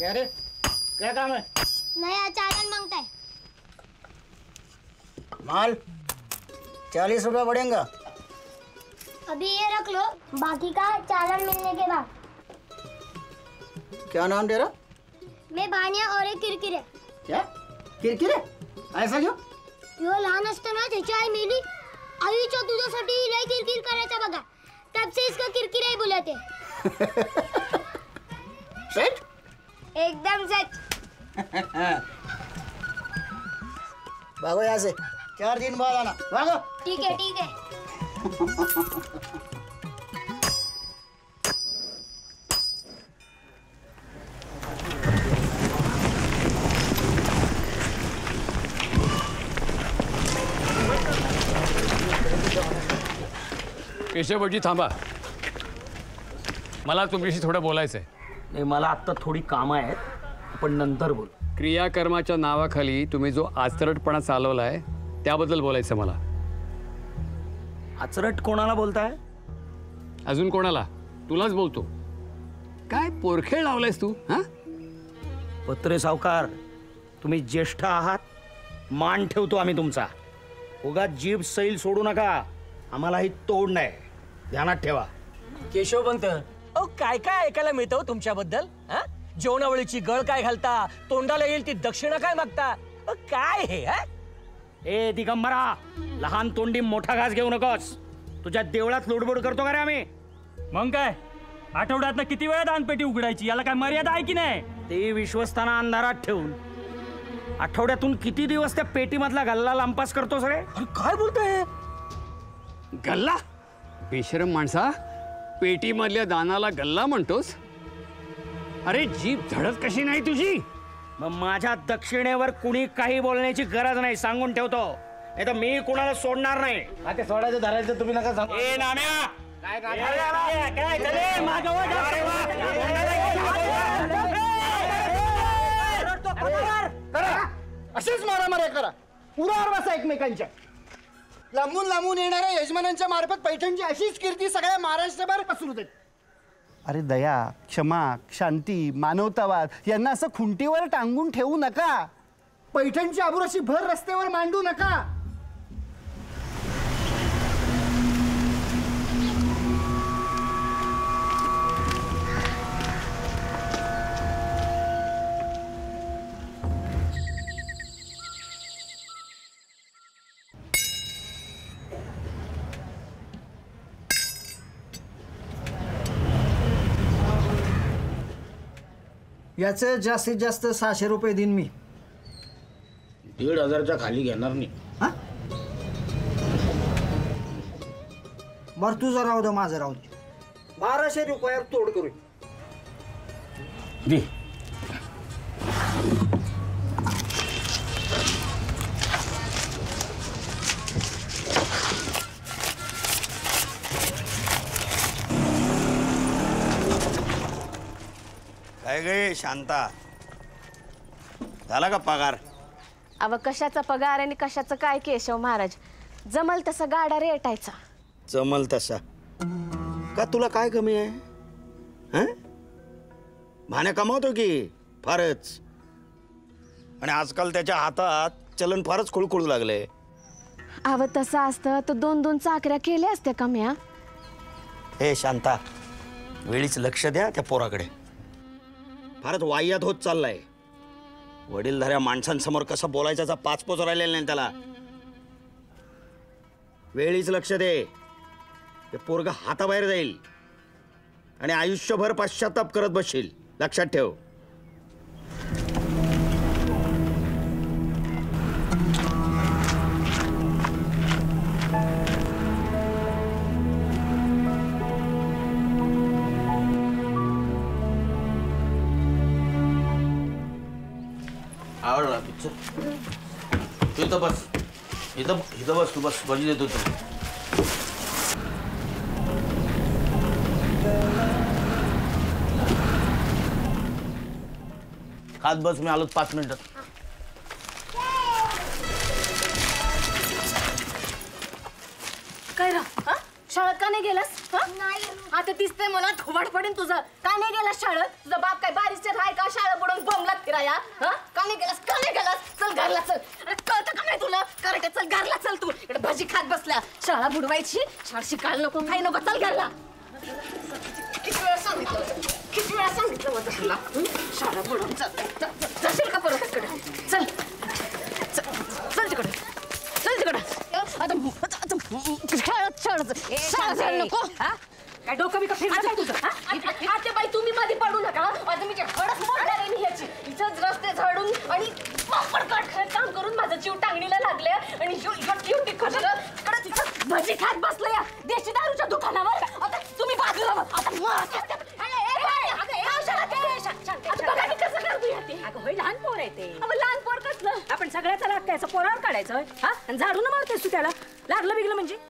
क्या रे, क्या काम है? नया चालान मांगता है। माल 40 रुपया बढ़ेगा। अभी ये रख लो, बाकी का चालान मिलने के बाद। क्या नाम तेरा? मैं बानिया और एक किरकिरे। क्या किरकिरे? ऐसा क्यों? यो लहान असताना त्याची आई मेली, आईच्या दुधासाठी लय किरकिर करायचा बघा, तब से इसको किरकिरे बोलते। सच? एकदम सच। भागो यहाँ से, 4 दिन बाद आना। भागो। ठीक है ठीक है। केशवजी थांबा, मला तुमच्याशी थोडं बोलायचं आहे. नाही, मला आत्ता थोडी कामं आहेत, आपण नंतर बोलू. क्रियाकर्माच्या नावाखाली तुम्ही जो आचरटपणा चालवलाय त्याबद्दल बोलायचं मला. आचरट कोणाला बोलताय? अजून कोणाला? तुलाच बोलतो. काय पोरखेळ लावलायस तू? हा, पत्रे सावकार, तुम्ही ज्येष्ठ आहात, मान ठेवतो आम्ही तुमचा. उगाच जीभ सैल सोडू नका, आम्हालाही तोड नाही, ध्यानात ठेवा. केशवपंत, अहो काय काय ऐकायला मिळतं तुमच्याबद्दल? हा, जेवणावळीची गळ काय घालता, तोंडाला येईल ती दक्षिणा काय मागता, काय हे? ए दिगंबरा, लहान तोंडी मोठा घास घेऊ नकोस. तुझ्या देवळात लोडबोड करतो का रे आम्ही? मग काय, आठवड्यातनं किती वेळा दानपेटी उघडायची, याला काय मर्यादा आहे की नाही? ते विश्वस्ताना अंधारात ठेवून आठवड्यातून किती दिवस त्या पेटीमधला गल्ला लांपास करतोस रे? काय बोलतोय? गल्ला? बेशरम माणसा, पेटीमधल्या दानाला गल्ला म्हणतोस? अरे जीभ झडत कशी नाही तुझी? मग माझ्या दक्षिणेवर कुणी काही बोलण्याची गरज नाही, सांगून ठेवतो. नाही तर मी कुणाला सोडणार नाही. ते सोडायचं धरायचं तुम्ही नका सांगू. ए नाम्या, काय असेच मारामाऱ्या करा, उरावर बसा एकमेकांच्या. लांबून लांबून येणाऱ्या यजमानांच्या मार्फत पैठणची अशीच कीर्ती सगळ्या महाराष्ट्रभर पसरू देत. अरे दया, क्षमा, शांती, मानवतावाद यांना असं खुंटीवर टांगून ठेवू नका. पैठणची आबरूची भर रस्त्यावर मांडू नका. याचे जास्तीत जास्त 600 रुपये देईन मी. 1,500च्या खाली घेणार नाही. बरं तुझं राहू दे, माझं राहू दे. 1200 रुपयावर तोड करू. दे. काय गे शांता, झाला का पगार? अव कशाचा पगार आणि कशाचं काय केशव महाराज, जमल तसा गाडा रेटायचा. जमल तसा का? तुला काय कमी आहे? हं? भाण्या कमावतो की फारच, आणि आजकाल त्याच्या हातात चलन फारच खुळखुळू लागले. अव तसं असतं तर 2-2 चाकऱ्या केल्या असत्या कम्या. हे शांता, वेळीच लक्ष द्या त्या पोराकडे. फारच वाह्यात होत चाललाय. वडीलधाऱ्या माणसांसमोर कसं बोलायचा पाचपोच राहिलेला नाही त्याला. वेळीच लक्ष दे, ते पोरग हाताबाहेर जाईल आणि आयुष्यभर पश्चाताप करत बसशील. लक्षात ठेव. आवडला पिक्चर? तू इथं बस, इथं बस, तू बस, भजी देतो तू. खात बस, मी आलो 5 मिनिटात. काय रा, शाळेत का नाही गेलास आता दिसतंय मला थोबाड पडेन तुझं. का नाही गेलास शाळेत? तुझा बाप काय बारीस्टर आहे का शाळा बुडवून बमलात फिराया? का नाही गेलास? का नाही गेलास? चल घरला चल. अरे कळतं का नाही तुला? कराटे चल घरला चल. तू इकडे भजी खात बसल्या. शाळा बुडवायची, शाळा शिकायला नको, काही नको, चल घरला. किती वेळा सांगितलं होतं तुला? शाळा बुडवून चल. जाशील का परत तिकडे? चल चल तिकडे, चल तिकडे. शाळा नको. काय डोकं बी का फिरलं काय तुझं? आता बाई तुम्ही मध्ये पडू नका. आता मी हडच मोडणार आहे ह्याची. इथंच रस्ते झाडून आणि काम करून माझा जीव टांगणीला लागले आणि भजी खात बसले या देशी दारूच्या दुकानावर. आता तुम्ही बाजूला लहान पोर आहे ते. लहान पोर कसलं? आपण सगळ्याचा लाग त्याचं पोरावर काढायचं. झाडून मारतेस तू त्याला? लागलं बिगलं म्हणजे